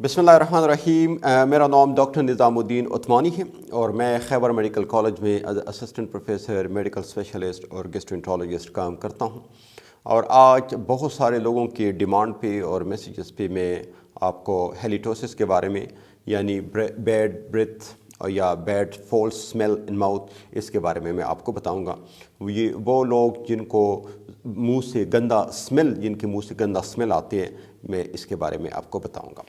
बिस्मिल्लाहिर्रहमानिर्रहीम। मेरा नाम डॉक्टर निज़ामुद्दीन उस्मानी है और मैं खैबर मेडिकल कॉलेज में as assistant professor medical specialist और गेस्ट्रोएंटरोलॉजिस्ट काम करता हूं। और आज बहुत सारे लोगों की डिमांड पे और मैसेजेस पे मैं आपको हेलिटोसिस के बारे में, यानी बैड ब्रेथ या bad false smell in mouth, इसके बारे में मैं आपको बताऊंगा। ये वो लोग जिनको मुंह से गंदा स्मेल जिनके मुंह से गंदा स्मेल आते हैं, मैं इसके बारे में आपको बताऊंगा।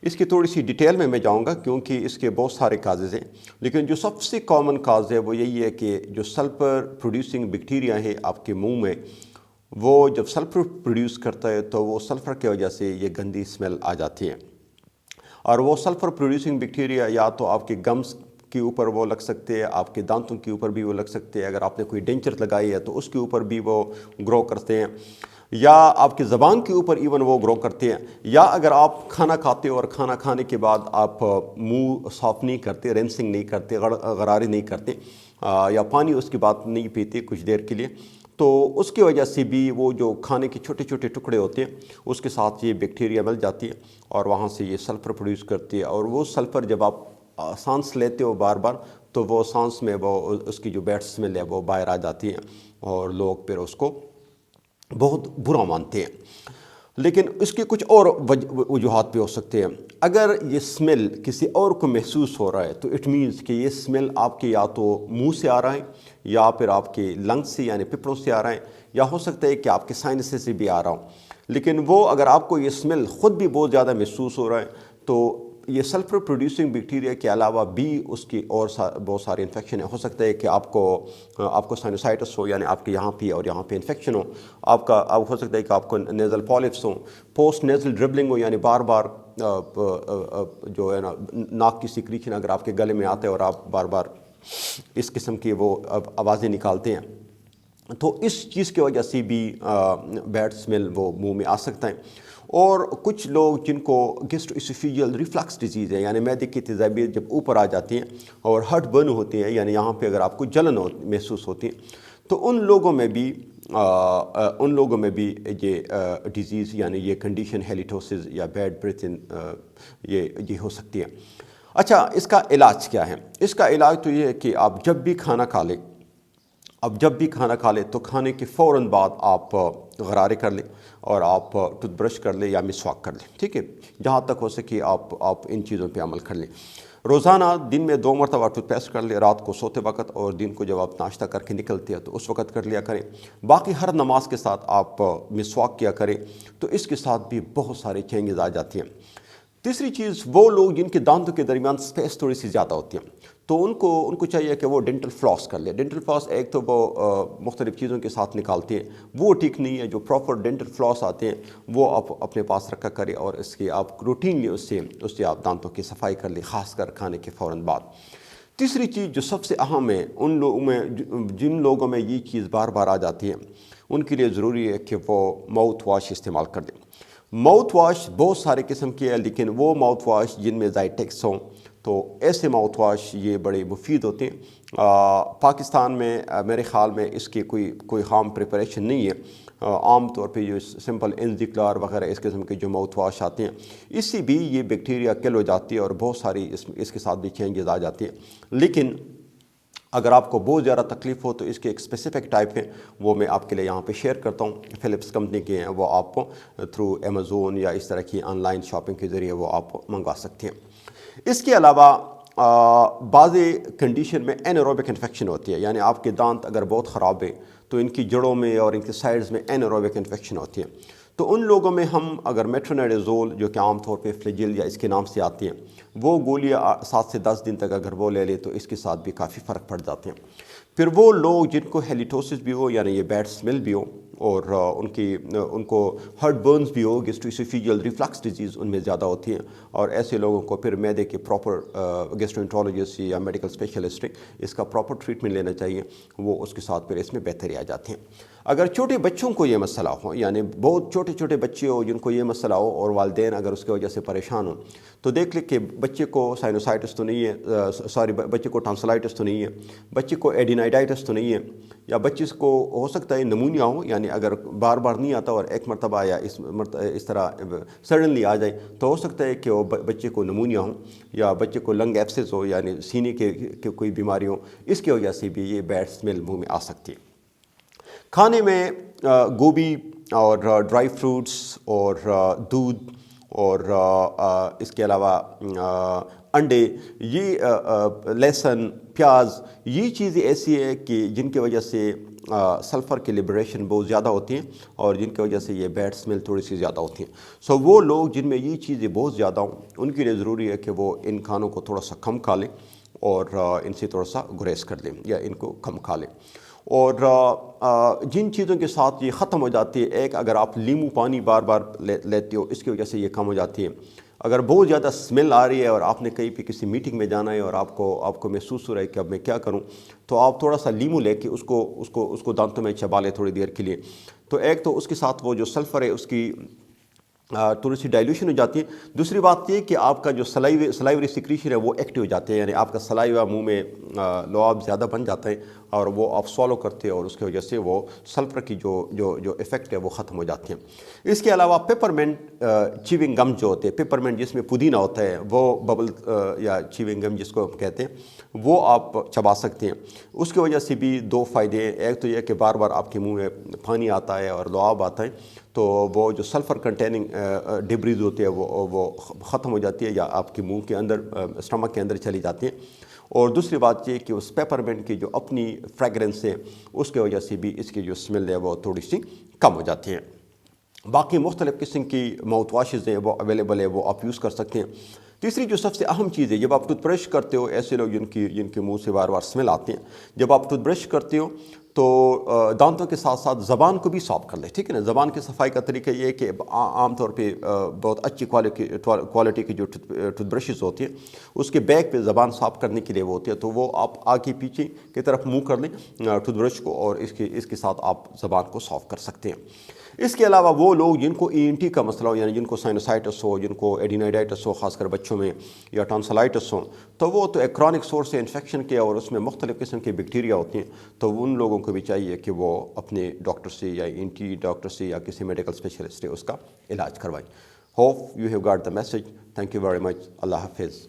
इसकी थोड़ी सी डिटेल में मैं जाऊंगा क्योंकि इसके बहुत सारे काजेज़ हैं, लेकिन जो सबसे कॉमन काज है वो यही है कि जो सल्फर प्रोड्यूसिंग बैक्टीरिया है आपके मुंह में, वो जब सल्फर प्रोड्यूस करता है तो वो सल्फर की वजह से ये गंदी स्मेल आ जाती है। और वो सल्फर प्रोड्यूसिंग बैक्टीरिया या तो आपके गम्स के ऊपर वो लग सकते हैं, आपके दांतों के ऊपर भी वो लग सकते हैं, अगर आपने कोई डेंचर लगाई है तो उसके ऊपर भी वो ग्रो करते हैं, या आपकी ज़बान के ऊपर इवन वो ग्रो करते हैं, या अगर आप खाना खाते हो और खाना खाने के बाद आप मुंह साफ़ नहीं करते, रेंसिंग नहीं करते, गरारे नहीं करते, या पानी उसके बाद नहीं पीते कुछ देर के लिए, तो उसकी वजह से भी वो जो खाने के छोटे छोटे टुकड़े होते हैं उसके साथ ये बैक्टीरिया मिल जाती है और वहाँ से ये सल्फ़र प्रोड्यूस करती है। और वो सल्फ़र जब आप सांस लेते हो बार बार, तो वो सांस में वो उसकी जो बैड स्मेल है वो बाहर आ जाती है और लोग फिर उसको बहुत बुरा मानते हैं। लेकिन इसके कुछ और वजूहात भी हो सकते हैं। अगर ये स्मेल किसी और को महसूस हो रहा है तो इट मीन्स कि ये स्मेल आपके या तो मुंह से आ रहा है या फिर आपके लंग्स से यानी फेफड़ों से आ रहा है, या हो सकता है कि आपके साइनस से भी आ रहा हो। लेकिन वो अगर आपको ये स्मेल ख़ुद भी बहुत ज़्यादा महसूस हो रहा है तो ये सल्फर प्रोड्यूसिंग बैक्टीरिया के अलावा भी उसकी और बहुत सारे इन्फेक्शन है। हो सकता है कि आपको साइनोसाइटिस हो, यानी आपके यहाँ पे और यहाँ पे इन्फेक्शन हो, अब हो सकता है कि आपको नेज़ल पॉलिप्स हो, पोस्ट नेज़ल ड्रिबलिंग हो, यानी बार बार जो है ना नाक की सिक्रीशन अगर आपके गले में आता है और आप बार बार इस किस्म की वो आवाज़ें निकालते हैं, तो इस चीज़ की वजह से भी बैड स्मेल वो मुंह में आ सकता है। और कुछ लोग जिनको गैस्ट्रोएसोफेजियल रिफ्लक्स डिजीज़ है, यानी मैदे की तेज़ाबियत जब ऊपर आ जाती है और हर्ट बर्न होती है, यानी यहाँ पे अगर आपको जलन महसूस होती है, तो उन लोगों में भी ये डिज़ीज़ यानी ये कंडीशन हेलिटोसिस या बैड ब्रेथ ये हो सकती है। अच्छा, इसका इलाज क्या है? इसका इलाज तो ये है कि आप जब भी खाना खा लें तो खाने के फ़ौरन बाद आप गरारे कर लें और आप टूथब्रश कर लें या मिसवाक कर लें, ठीक है। जहाँ तक हो सके आप इन चीज़ों पे अमल कर लें। रोज़ाना दिन में 2 मरतबा टूथपेस्ट कर लें, रात को सोते वक्त और दिन को जब आप नाश्ता करके निकलते हैं तो उस वक्त कर लिया करें। बाकी हर नमाज के साथ आप मिसवाक किया करें, तो इसके साथ भी बहुत सारे चेंजेस आ जाती हैं। तीसरी चीज़, वो लोग जिनके दांतों के दरमियान स्पेस थोड़ी सी ज़्यादा होती है, तो उनको चाहिए कि वो डेंटल फ्लॉस कर ले। डेंटल फ्लॉस एक तो वो मुख्तलिफ़ चीज़ों के साथ निकालते हैं, वो ठीक नहीं है। जो प्रॉपर डेंटल फ्लॉस आते हैं वो आप अपने पास रखा करें और इसकी आप रूटीनली उससे आप दांतों की सफाई कर ले, ख़ासकर खाने के फ़ौरन बाद। तीसरी चीज़ जो सबसे अहम है, उन लोगों में जिन लोगों में ये चीज़ बार बार आ जाती है, उनके लिए ज़रूरी है कि वो माउथ वाश इस्तेमाल कर दें। माउथ वाश बहुत सारे किस्म के हैं, लेकिन वो माउथ वाश जिनमें ज़ाइटेक्स हों, तो ऐसे माउथ वाश ये बड़े मुफीद होते हैं। पाकिस्तान में मेरे ख़्याल में इसकी कोई हार्म प्रिपरेशन नहीं है। आम तौर पे जो सिंपल एनजिक्लार वगैरह इस किस्म के जो माउथ वाश आते हैं, इससे भी ये बैक्टीरिया किल हो जाती है और बहुत सारी इसके साथ भी चेंजेस आ जाती हैं। लेकिन अगर आपको बहुत ज़्यादा तकलीफ़ हो तो इसके एक स्पेसिफ़िक टाइप है, वो मैं आपके लिए यहाँ पे शेयर करता हूँ। फ़िलिप्स कंपनी के हैं, वो आप थ्रू अमेज़ोन या इस तरह की ऑनलाइन शॉपिंग के ज़रिए वो आप मंगवा सकते हैं। इसके अलावा बाज़ कंडीशन में एनारोबिक इन्फेक्शन होती है, यानी आपके दांत अगर बहुत ख़राब है तो इनकी जड़ों में और इनके साइड्स में एनारोबिक इन्फेक्शन होती है। तो उन लोगों में हम अगर मेट्रोनिडाज़ोल, जो कि आम तौर पे फ्लैजिल या इसके नाम से आती हैं, वो गोलियाँ 7 से 10 दिन तक अगर वो ले ले तो इसके साथ भी काफ़ी फ़र्क पड़ जाते हैं। फिर वो लोग जिनको हेलिटोसिस भी हो, यानी ये बैड स्मेल भी हो, और उनको हर्ट बर्न्स भी हो, गैस्ट्रोएसोफेजियल रिफ्लक्स डिजीज़ उनमें ज़्यादा होती हैं, और ऐसे लोगों को फिर मैदे के प्रॉपर गैस्ट्रोएंटरोलॉजिस्ट या मेडिकल स्पेशलिस्ट इसका प्रॉपर ट्रीटमेंट लेना चाहिए। वो उसके साथ फिर इसमें बेहतरी आ जाती हैं। अगर छोटे बच्चों को ये मसला हो, यानी बहुत छोटे छोटे बच्चे हो जिनको ये मसला हो और वालिदैन अगर उसकी वजह से परेशान हो, तो देख ले कि बच्चे को साइनोसाइटिस तो नहीं है, बच्चे को टॉन्सिलाइटिस तो नहीं है, बच्चे को ایڈینائڈائٹس تو نہیں ہے، یا بچے کو ہو سکتا ہے نمونیا ہو، یعنی اگر بار بار نہیں آتا اور ایک مرتبہ یا اس طرح سڈنلی آ جائے تو ہو سکتا ہے کہ وہ بچے کو نمونیا ہو، یا بچے کو لنگ ایبسس ہو، یعنی سینے کے کوئی بیماری ہو، اس کی وجہ سے بھی یہ بیڈ اسمیل منہ میں آ سکتی ہے۔ کھانے میں گوبھی اور ڈرائی فروٹس اور دودھ اور اس کے علاوہ انڈے، یہ لہسن، پیاز، یہ چیزیں ایسی ہے کہ جن کی وجہ سے سلفر کی لبریشن بہت زیادہ ہوتی ہیں، اور جن کی وجہ سے یہ بیڈ اسمیل تھوڑی سی زیادہ ہوتی ہیں۔ سو وہ لوگ جن میں یہ چیزیں بہت زیادہ ہوں، ان کے لیے ضروری ہے کہ وہ ان کھانوں کو تھوڑا سا کم کھا لیں اور ان سے تھوڑا سا گریز کر لیں یا ان کو کم کھا لیں۔ اور جن چیزوں کے ساتھ یہ ختم ہو جاتی ہے، ایک اگر آپ لیمو پانی بار بار لیتے ہو، اس کی وجہ سے یہ کم ہو جاتی ہے۔ اگر بہت زیادہ اسمیل آ رہی ہے اور آپ نے کہیں پہ کسی میٹنگ میں جانا ہے اور آپ کو محسوس ہو رہا ہے کہ اب میں کیا کروں، تو آپ تھوڑا سا لیمو لے کے اس کو دانتوں میں چبا لیں تھوڑی دیر کے لیے، تو ایک تو اس کے ساتھ وہ جو سلفر ہے اس کی تھوڑی سی ڈائلیوشن ہو جاتی ہے۔ دوسری بات یہ کہ آپ کا جو سلائیوری سیکریشن ہے وہ ایکٹیو ہو جاتے ہیں، یعنی آپ کا سلائیوا منہ میں لعاب زیادہ بن جاتا ہے اور وہ آپ سوالو کرتے ہیں، اور اس کی وجہ سے وہ سلفر کی جو افیکٹ ہے وہ ختم ہو جاتے ہیں۔ اس کے علاوہ پیپرمنٹ چیونگ گم جو ہوتے ہیں، پیپرمنٹ جس میں پودینہ ہوتا ہے، وہ ببل یا چیونگ گم جس کو کہتے ہیں، وہ آپ چبا سکتے ہیں۔ اس کی وجہ سے بھی دو فائدے ہیں، ایک تو یہ کہ بار بار آپ کے منہ میں پانی آتا ہے اور لعاب آتا ہے، تو وہ جو سلفر کنٹیننگ ڈبریز ہوتے ہیں وہ ختم ہو جاتی ہے یا آپ کے منہ کے اندر اسٹمک کے اندر چلی جاتی ہیں۔ اور دوسری بات یہ کہ اس پیپرمنٹ کی جو اپنی فریگرنس ہے اس کی وجہ سے بھی اس کی جو اسمیل ہے وہ تھوڑی سی کم ہو جاتی ہے۔ باقی مختلف قسم کی ماؤتھ واشز ہیں وہ اویلیبل ہے، وہ آپ یوز کر سکتے ہیں۔ تیسری جو سب سے اہم چیز ہے، جب آپ ٹوتھ برش کرتے ہو، ایسے لوگ جن کے منہ سے بار بار اسمیل آتے ہیں، جب آپ ٹوتھ برش کرتے ہو تو دانتوں کے ساتھ ساتھ زبان کو بھی صاف کر لیں، ٹھیک ہے نا۔ زبان کی صفائی کا طریقہ یہ ہے کہ عام طور پہ بہت اچھی کوالٹی کی جو ٹوتھ برشز ہوتی ہیں، اس کے بیک پہ زبان صاف کرنے کے لیے وہ ہوتی ہے، تو وہ آپ آگے پیچھے کی طرف منہ کر لیں ٹوتھ برش کو، اور اس کے ساتھ آپ زبان کو صاف کر سکتے ہیں۔ اس کے علاوہ وہ لوگ جن کو ENT کا مسئلہ ہو، یعنی جن کو سائنوسائٹس ہو، جن کو ایڈینائڈائٹس ہو، خاص کر بچوں میں، یا ٹانسلائٹس ہو، تو وہ تو ایک کرونک سورس ہے انفیکشن کے، اور اس میں مختلف قسم کے بیکٹیریا ہوتے ہیں، تو ان لوگوں کو بھی چاہیے کہ وہ اپنے ڈاکٹر سے یا ENT ڈاکٹر سے یا کسی میڈیکل اسپیشلسٹ سے اس کا علاج کروائیں۔ Hope you have got the message. Thank you very much. اللہ حافظ۔